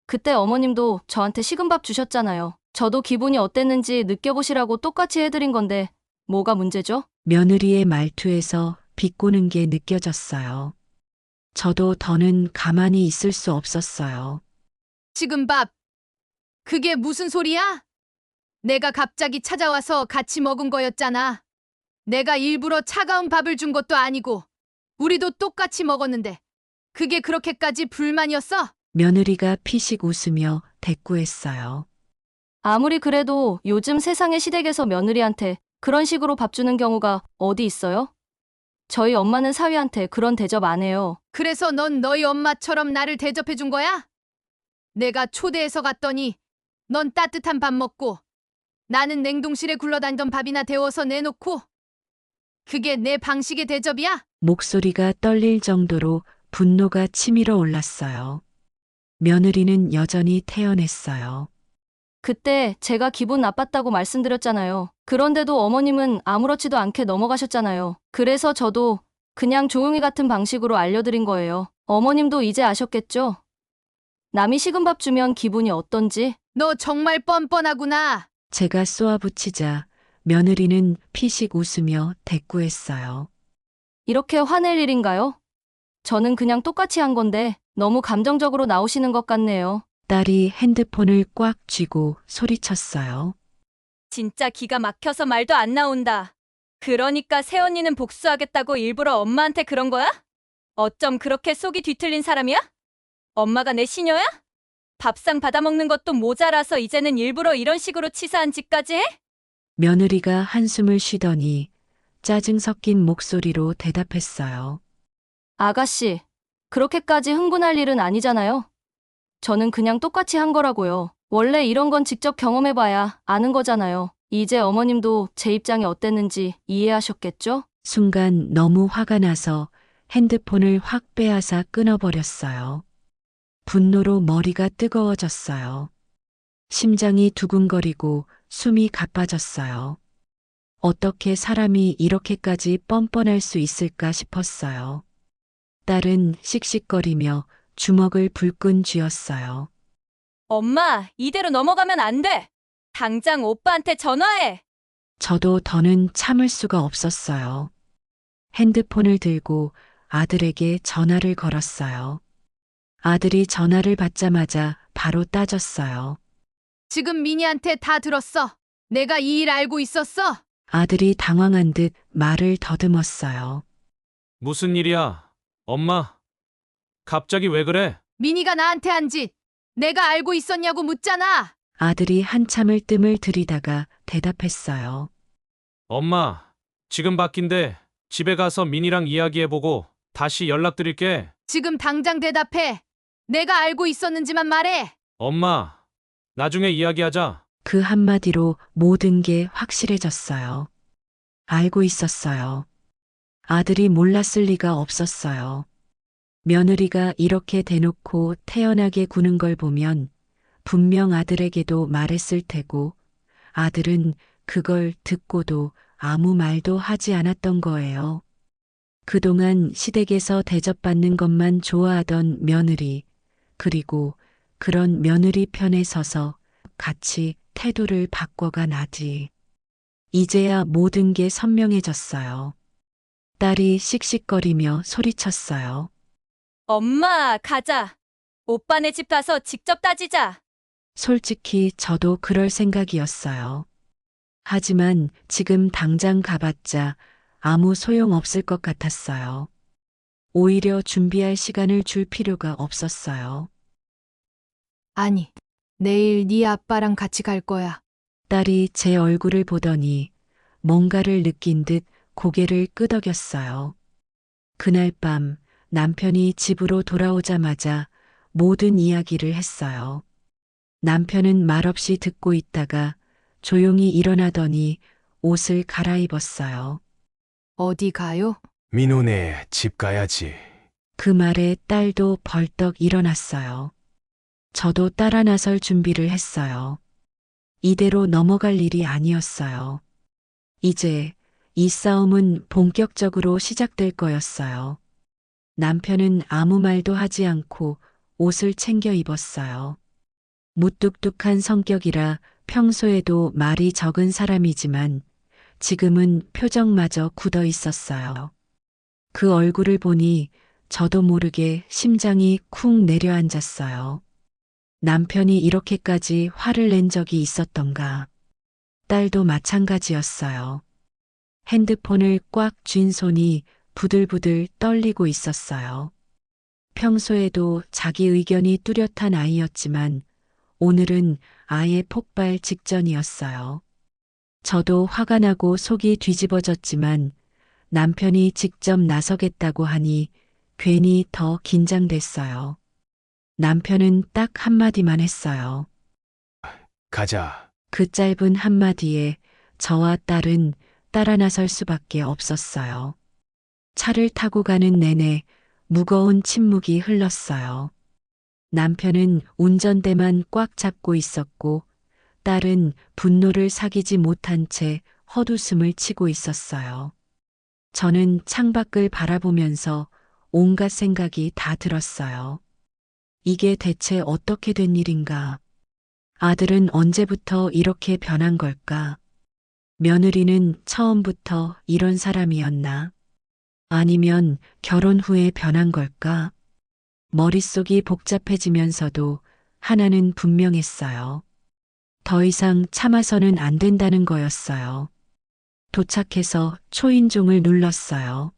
그때 어머님도 저한테 식은밥 주셨잖아요. 저도 기분이 어땠는지 느껴보시라고 똑같이 해드린 건데 뭐가 문제죠? 며느리의 말투에서 비꼬는 게 느껴졌어요. 저도 더는 가만히 있을 수 없었어요. 지금 밥. 그게 무슨 소리야? 내가 갑자기 찾아와서 같이 먹은 거였잖아. 내가 일부러 차가운 밥을 준 것도 아니고 우리도 똑같이 먹었는데 그게 그렇게까지 불만이었어? 며느리가 피식 웃으며 대꾸했어요. 아무리 그래도 요즘 세상의 시댁에서 며느리한테 그런 식으로 밥 주는 경우가 어디 있어요? 저희 엄마는 사위한테 그런 대접 안 해요. 그래서 넌 너희 엄마처럼 나를 대접해 준 거야? 내가 초대해서 갔더니 넌 따뜻한 밥 먹고 나는 냉동실에 굴러다니던 밥이나 데워서 내놓고 그게 내 방식의 대접이야? 목소리가 떨릴 정도로 분노가 치밀어 올랐어요. 며느리는 여전히 태연했어요. 그때 제가 기분 나빴다고 말씀드렸잖아요. 그런데도 어머님은 아무렇지도 않게 넘어가셨잖아요. 그래서 저도 그냥 조용히 같은 방식으로 알려드린 거예요. 어머님도 이제 아셨겠죠? 남이 식은 밥 주면 기분이 어떤지. 너 정말 뻔뻔하구나. 제가 쏘아붙이자 며느리는 피식 웃으며 대꾸했어요. 이렇게 화낼 일인가요? 저는 그냥 똑같이 한 건데 너무 감정적으로 나오시는 것 같네요. 딸이 핸드폰을 꽉 쥐고 소리쳤어요. 진짜 기가 막혀서 말도 안 나온다. 그러니까 새언니는 복수하겠다고 일부러 엄마한테 그런 거야? 어쩜 그렇게 속이 뒤틀린 사람이야? 엄마가 내 시녀야? 밥상 받아먹는 것도 모자라서 이제는 일부러 이런 식으로 치사한 짓까지 해? 며느리가 한숨을 쉬더니 짜증 섞인 목소리로 대답했어요. 아가씨, 그렇게까지 흥분할 일은 아니잖아요. 저는 그냥 똑같이 한 거라고요. 원래 이런 건 직접 경험해봐야 아는 거잖아요. 이제 어머님도 제 입장이 어땠는지 이해하셨겠죠? 순간 너무 화가 나서 핸드폰을 확 빼앗아 끊어버렸어요. 분노로 머리가 뜨거워졌어요. 심장이 두근거리고 숨이 가빠졌어요. 어떻게 사람이 이렇게까지 뻔뻔할 수 있을까 싶었어요. 딸은 씩씩거리며 주먹을 불끈 쥐었어요. 엄마, 이대로 넘어가면 안 돼. 당장 오빠한테 전화해. 저도 더는 참을 수가 없었어요. 핸드폰을 들고 아들에게 전화를 걸었어요. 아들이 전화를 받자마자 바로 따졌어요. 지금 미니한테 다 들었어. 내가 이 일 알고 있었어. 아들이 당황한 듯 말을 더듬었어요. 무슨 일이야? 엄마, 갑자기 왜 그래? 미니가 나한테 한 짓 내가 알고 있었냐고 묻잖아. 아들이 한참을 뜸을 들이다가 대답했어요. 엄마, 지금 바뀐데 집에 가서 민이랑 이야기해보고 다시 연락드릴게. 지금 당장 대답해. 내가 알고 있었는지만 말해. 엄마, 나중에 이야기하자. 그 한마디로 모든 게 확실해졌어요. 알고 있었어요. 아들이 몰랐을 리가 없었어요. 며느리가 이렇게 대놓고 태연하게 구는 걸 보면 분명 아들에게도 말했을 테고 아들은 그걸 듣고도 아무 말도 하지 않았던 거예요. 그동안 시댁에서 대접받는 것만 좋아하던 며느리, 그리고 그런 며느리 편에 서서 같이 태도를 바꿔간 아들. 이제야 모든 게 선명해졌어요. 딸이 씩씩거리며 소리쳤어요. 엄마, 가자. 오빠네 집 가서 직접 따지자. 솔직히 저도 그럴 생각이었어요. 하지만 지금 당장 가봤자 아무 소용 없을 것 같았어요. 오히려 준비할 시간을 줄 필요가 없었어요. 아니, 내일 네 아빠랑 같이 갈 거야. 딸이 제 얼굴을 보더니 뭔가를 느낀 듯 고개를 끄덕였어요. 그날 밤 남편이 집으로 돌아오자마자 모든 이야기를 했어요. 남편은 말없이 듣고 있다가 조용히 일어나더니 옷을 갈아입었어요. 어디 가요? 민호네 집 가야지. 그 말에 딸도 벌떡 일어났어요. 저도 따라 나설 준비를 했어요. 이대로 넘어갈 일이 아니었어요. 이제 이 싸움은 본격적으로 시작될 거였어요. 남편은 아무 말도 하지 않고 옷을 챙겨 입었어요. 무뚝뚝한 성격이라 평소에도 말이 적은 사람이지만 지금은 표정마저 굳어 있었어요. 그 얼굴을 보니 저도 모르게 심장이 쿵 내려앉았어요. 남편이 이렇게까지 화를 낸 적이 있었던가. 딸도 마찬가지였어요. 핸드폰을 꽉 쥔 손이 부들부들 떨리고 있었어요. 평소에도 자기 의견이 뚜렷한 아이였지만 오늘은 아예 폭발 직전이었어요. 저도 화가 나고 속이 뒤집어졌지만 남편이 직접 나서겠다고 하니 괜히 더 긴장됐어요. 남편은 딱 한마디만 했어요. 가자. 그 짧은 한마디에 저와 딸은 따라 나설 수밖에 없었어요. 차를 타고 가는 내내 무거운 침묵이 흘렀어요. 남편은 운전대만 꽉 잡고 있었고 딸은 분노를 사귀지 못한 채 헛웃음을 치고 있었어요. 저는 창밖을 바라보면서 온갖 생각이 다 들었어요. 이게 대체 어떻게 된 일인가? 아들은 언제부터 이렇게 변한 걸까? 며느리는 처음부터 이런 사람이었나? 아니면 결혼 후에 변한 걸까? 머릿속이 복잡해지면서도 하나는 분명했어요. 더 이상 참아서는 안 된다는 거였어요. 도착해서 초인종을 눌렀어요.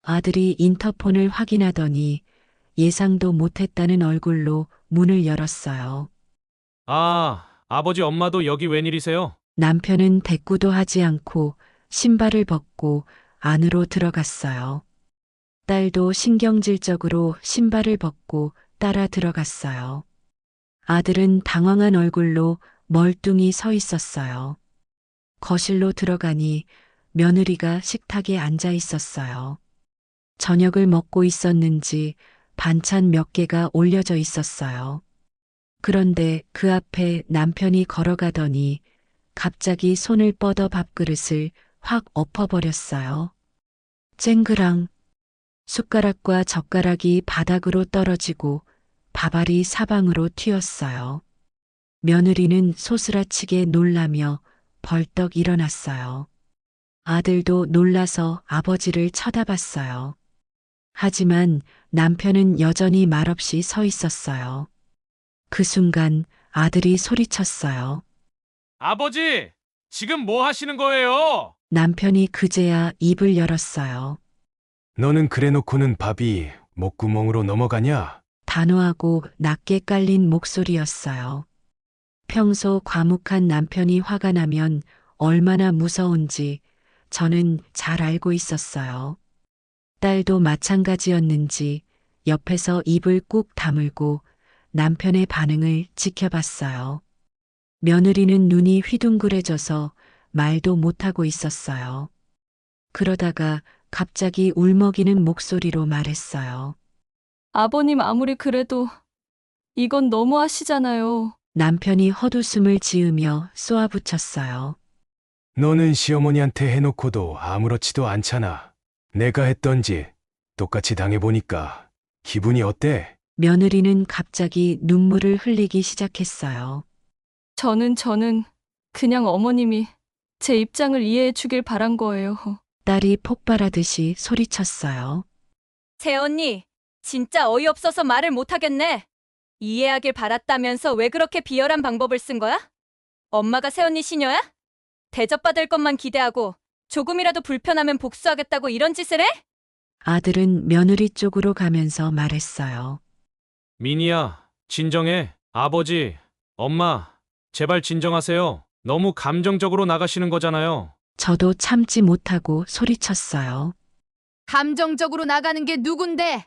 아들이 인터폰을 확인하더니 예상도 못했다는 얼굴로 문을 열었어요. 아, 아버지 엄마도 여기 웬일이세요? 남편은 대꾸도 하지 않고 신발을 벗고 안으로 들어갔어요. 딸도 신경질적으로 신발을 벗고 따라 들어갔어요. 아들은 당황한 얼굴로 멀뚱히 서 있었어요. 거실로 들어가니 며느리가 식탁에 앉아 있었어요. 저녁을 먹고 있었는지 반찬 몇 개가 올려져 있었어요. 그런데 그 앞에 남편이 걸어가더니 갑자기 손을 뻗어 밥그릇을 확 엎어버렸어요. 쨍그랑 숟가락과 젓가락이 바닥으로 떨어지고 밥알이 사방으로 튀었어요. 며느리는 소스라치게 놀라며 벌떡 일어났어요. 아들도 놀라서 아버지를 쳐다봤어요. 하지만 남편은 여전히 말없이 서 있었어요. 그 순간 아들이 소리쳤어요. 아버지, 지금 뭐 하시는 거예요? 남편이 그제야 입을 열었어요. 너는 그래놓고는 밥이 목구멍으로 넘어가냐? 단호하고 낮게 깔린 목소리였어요. 평소 과묵한 남편이 화가 나면 얼마나 무서운지 저는 잘 알고 있었어요. 딸도 마찬가지였는지 옆에서 입을 꾹 다물고 남편의 반응을 지켜봤어요. 며느리는 눈이 휘둥그레져서 말도 못하고 있었어요. 그러다가 갑자기 울먹이는 목소리로 말했어요. 아버님 아무리 그래도 이건 너무 하시잖아요. 남편이 헛웃음을 지으며 쏘아붙였어요. 너는 시어머니한테 해놓고도 아무렇지도 않잖아. 내가 했던지 똑같이 당해보니까 기분이 어때? 며느리는 갑자기 눈물을 흘리기 시작했어요. 저는 그냥 어머님이 제 입장을 이해해 주길 바란 거예요. 딸이 폭발하듯이 소리쳤어요. 새언니, 진짜 어이없어서 말을 못하겠네. 이해하길 바랐다면서 왜 그렇게 비열한 방법을 쓴 거야? 엄마가 새언니 시녀야? 대접받을 것만 기대하고 조금이라도 불편하면 복수하겠다고 이런 짓을 해? 아들은 며느리 쪽으로 가면서 말했어요. 미니야, 진정해. 아버지, 엄마, 제발 진정하세요. 너무 감정적으로 나가시는 거잖아요. 저도 참지 못하고 소리쳤어요. 감정적으로 나가는 게 누군데?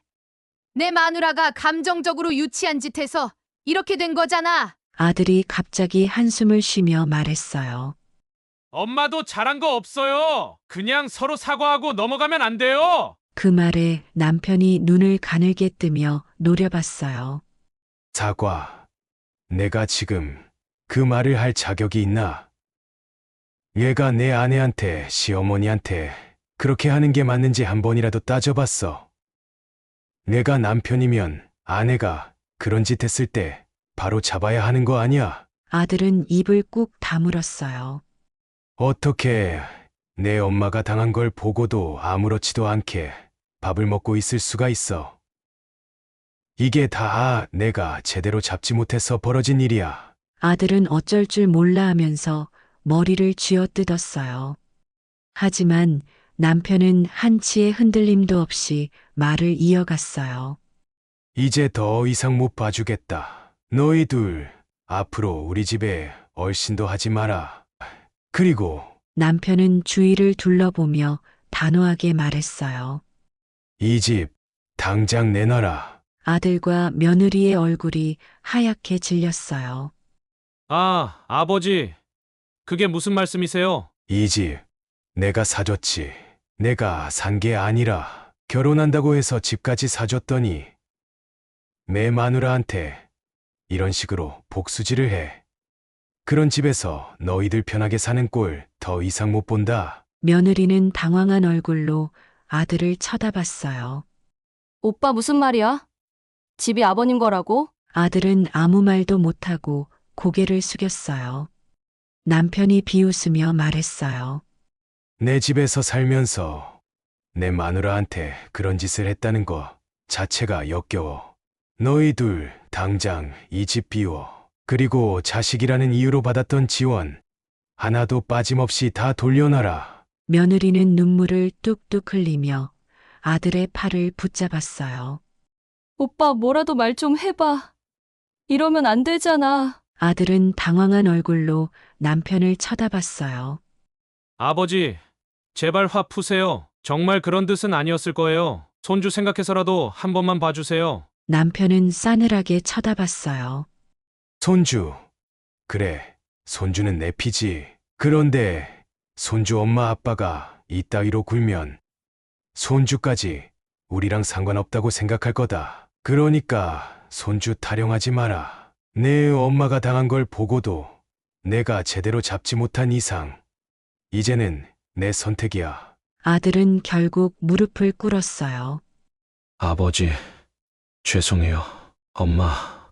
내 마누라가 감정적으로 유치한 짓 해서 이렇게 된 거잖아. 아들이 갑자기 한숨을 쉬며 말했어요. 엄마도 잘한 거 없어요. 그냥 서로 사과하고 넘어가면 안 돼요. 그 말에 남편이 눈을 가늘게 뜨며 노려봤어요. 사과. 내가 지금 그 말을 할 자격이 있나? 얘가 내 아내한테, 시어머니한테 그렇게 하는 게 맞는지 한 번이라도 따져봤어. 내가 남편이면 아내가 그런 짓 했을 때 바로 잡아야 하는 거 아니야? 아들은 입을 꾹 다물었어요. 어떻게 내 엄마가 당한 걸 보고도 아무렇지도 않게 밥을 먹고 있을 수가 있어? 이게 다 내가 제대로 잡지 못해서 벌어진 일이야. 아들은 어쩔 줄 몰라 하면서 머리를 쥐어뜯었어요. 하지만 남편은 한치의 흔들림도 없이 말을 이어갔어요. 이제 더 이상 못 봐주겠다. 너희 둘 앞으로 우리 집에 얼씬도 하지 마라. 그리고 남편은 주위를 둘러보며 단호하게 말했어요. 이 집 당장 내놔라. 아들과 며느리의 얼굴이 하얗게 질렸어요. 아, 아버지. 그게 무슨 말씀이세요? 이 집 내가 사줬지. 내가 산 게 아니라 결혼한다고 해서 집까지 사줬더니 내 마누라한테 이런 식으로 복수질을 해. 그런 집에서 너희들 편하게 사는 꼴 더 이상 못 본다. 며느리는 당황한 얼굴로 아들을 쳐다봤어요. 오빠 무슨 말이야? 집이 아버님 거라고? 아들은 아무 말도 못하고 고개를 숙였어요. 남편이 비웃으며 말했어요. 내 집에서 살면서 내 마누라한테 그런 짓을 했다는 거 자체가 역겨워. 너희 둘 당장 이 집 비워. 그리고 자식이라는 이유로 받았던 지원 하나도 빠짐없이 다 돌려놔라. 며느리는 눈물을 뚝뚝 흘리며 아들의 팔을 붙잡았어요. 오빠 뭐라도 말 좀 해봐. 이러면 안 되잖아. 아들은 당황한 얼굴로 남편을 쳐다봤어요. 아버지, 제발 화 푸세요. 정말 그런 뜻은 아니었을 거예요. 손주 생각해서라도 한 번만 봐주세요. 남편은 싸늘하게 쳐다봤어요. 손주. 그래, 손주는 내 피지. 그런데 손주 엄마 아빠가 이따위로 굴면 손주까지 우리랑 상관없다고 생각할 거다. 그러니까 손주 타령하지 마라. 내 엄마가 당한 걸 보고도 내가 제대로 잡지 못한 이상 이제는 내 선택이야. 아들은 결국 무릎을 꿇었어요. 아버지, 죄송해요. 엄마,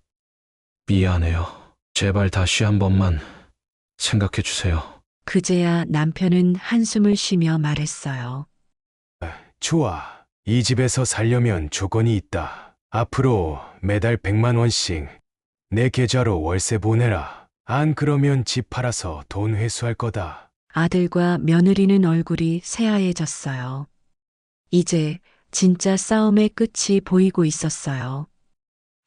미안해요. 제발 다시 한 번만 생각해 주세요. 그제야 남편은 한숨을 쉬며 말했어요. 좋아. 이 집에서 살려면 조건이 있다. 앞으로 매달 100만 원씩 내 계좌로 월세 보내라. 안 그러면 집 팔아서 돈 회수할 거다. 아들과 며느리는 얼굴이 새하얘졌어요. 이제 진짜 싸움의 끝이 보이고 있었어요.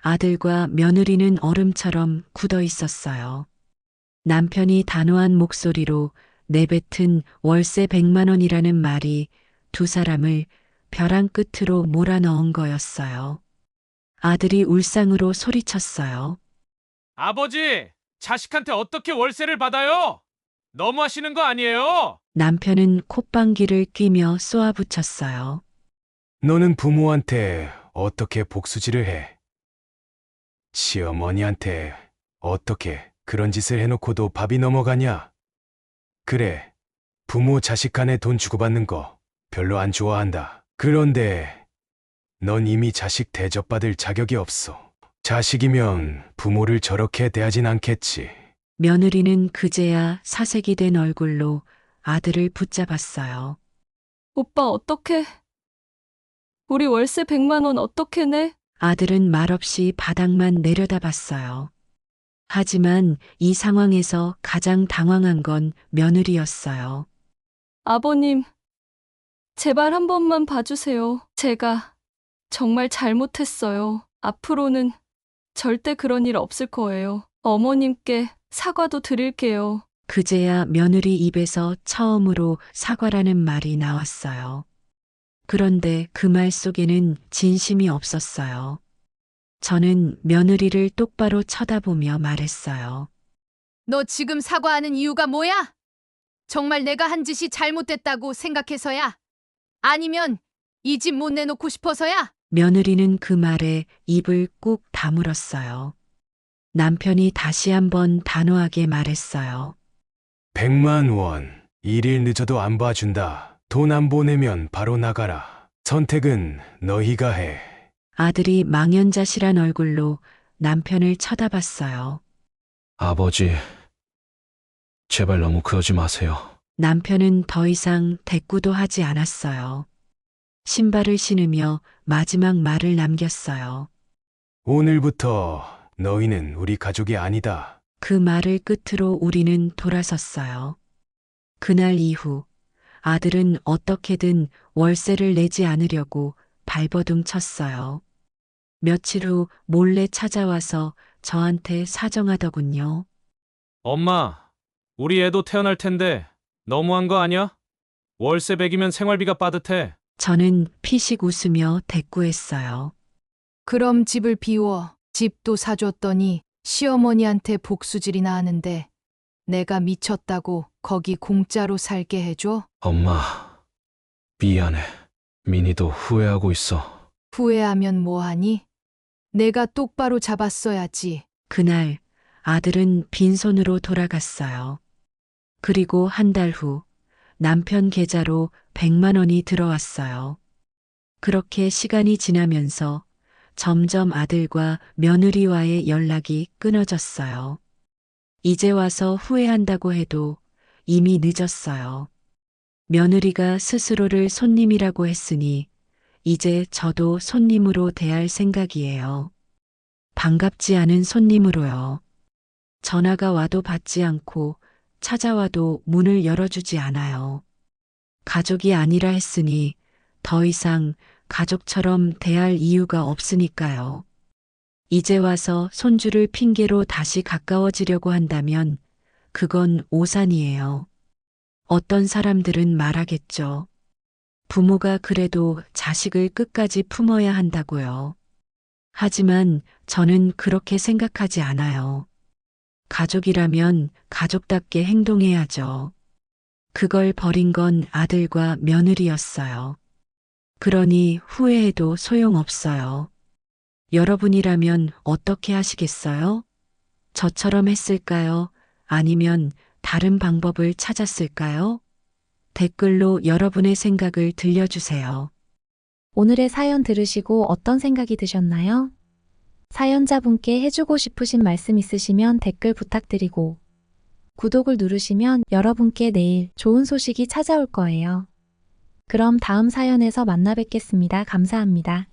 아들과 며느리는 얼음처럼 굳어 있었어요. 남편이 단호한 목소리로 내뱉은 월세 100만 원이라는 말이 두 사람을 벼랑 끝으로 몰아넣은 거였어요. 아들이 울상으로 소리쳤어요. 아버지, 자식한테 어떻게 월세를 받아요? 너무하시는 거 아니에요? 남편은 콧방귀를 뀌며 쏘아붙였어요. 너는 부모한테 어떻게 복수질을 해? 시어머니한테 어떻게 그런 짓을 해놓고도 밥이 넘어가냐? 그래, 부모 자식 간에 돈 주고받는 거 별로 안 좋아한다. 그런데 넌 이미 자식 대접받을 자격이 없어. 자식이면 부모를 저렇게 대하진 않겠지. 며느리는 그제야 사색이 된 얼굴로 아들을 붙잡았어요. 오빠 어떡해? 우리 월세 100만 원 어떻게 내? 아들은 말없이 바닥만 내려다봤어요. 하지만 이 상황에서 가장 당황한 건 며느리였어요. 아버님, 제발 한 번만 봐주세요. 제가 정말 잘못했어요. 앞으로는 절대 그런 일 없을 거예요. 어머님께 사과도 드릴게요. 그제야 며느리 입에서 처음으로 사과라는 말이 나왔어요. 그런데 그 말 속에는 진심이 없었어요. 저는 며느리를 똑바로 쳐다보며 말했어요. 너 지금 사과하는 이유가 뭐야? 정말 내가 한 짓이 잘못됐다고 생각해서야? 아니면 이 집 못 내놓고 싶어서야? 며느리는 그 말에 입을 꾹 다물었어요. 남편이 다시 한번 단호하게 말했어요. 100만 원. 일일 늦어도 안 봐준다. 돈 안 보내면 바로 나가라. 선택은 너희가 해. 아들이 망연자실한 얼굴로 남편을 쳐다봤어요. 아버지, 제발 너무 그러지 마세요. 남편은 더 이상 대꾸도 하지 않았어요. 신발을 신으며 마지막 말을 남겼어요. 오늘부터 너희는 우리 가족이 아니다. 그 말을 끝으로 우리는 돌아섰어요. 그날 이후 아들은 어떻게든 월세를 내지 않으려고 발버둥 쳤어요. 며칠 후 몰래 찾아와서 저한테 사정하더군요. 엄마, 우리 애도 태어날 텐데 너무한 거 아니야? 월세 100이면 생활비가 빠듯해. 저는 피식 웃으며 대꾸했어요. 그럼 집을 비워. 집도 사줬더니 시어머니한테 복수질이나 하는데 내가 미쳤다고 거기 공짜로 살게 해줘? 엄마, 미안해. 민희도 후회하고 있어. 후회하면 뭐하니? 내가 똑바로 잡았어야지. 그날 아들은 빈손으로 돌아갔어요. 그리고 한 달 후 남편 계좌로 100만 원이 들어왔어요. 그렇게 시간이 지나면서 점점 아들과 며느리와의 연락이 끊어졌어요. 이제 와서 후회한다고 해도 이미 늦었어요. 며느리가 스스로를 손님이라고 했으니 이제 저도 손님으로 대할 생각이에요. 반갑지 않은 손님으로요. 전화가 와도 받지 않고 찾아와도 문을 열어주지 않아요. 가족이 아니라 했으니 더 이상 가족처럼 대할 이유가 없으니까요. 이제 와서 손주를 핑계로 다시 가까워지려고 한다면 그건 오산이에요. 어떤 사람들은 말하겠죠. 부모가 그래도 자식을 끝까지 품어야 한다고요. 하지만 저는 그렇게 생각하지 않아요. 가족이라면 가족답게 행동해야죠. 그걸 버린 건 아들과 며느리였어요. 그러니 후회해도 소용없어요. 여러분이라면 어떻게 하시겠어요? 저처럼 했을까요? 아니면 다른 방법을 찾았을까요? 댓글로 여러분의 생각을 들려주세요. 오늘의 사연 들으시고 어떤 생각이 드셨나요? 사연자분께 해주고 싶으신 말씀 있으시면 댓글 부탁드리고 구독을 누르시면 여러분께 내일 좋은 소식이 찾아올 거예요. 그럼 다음 사연에서 만나 뵙겠습니다. 감사합니다.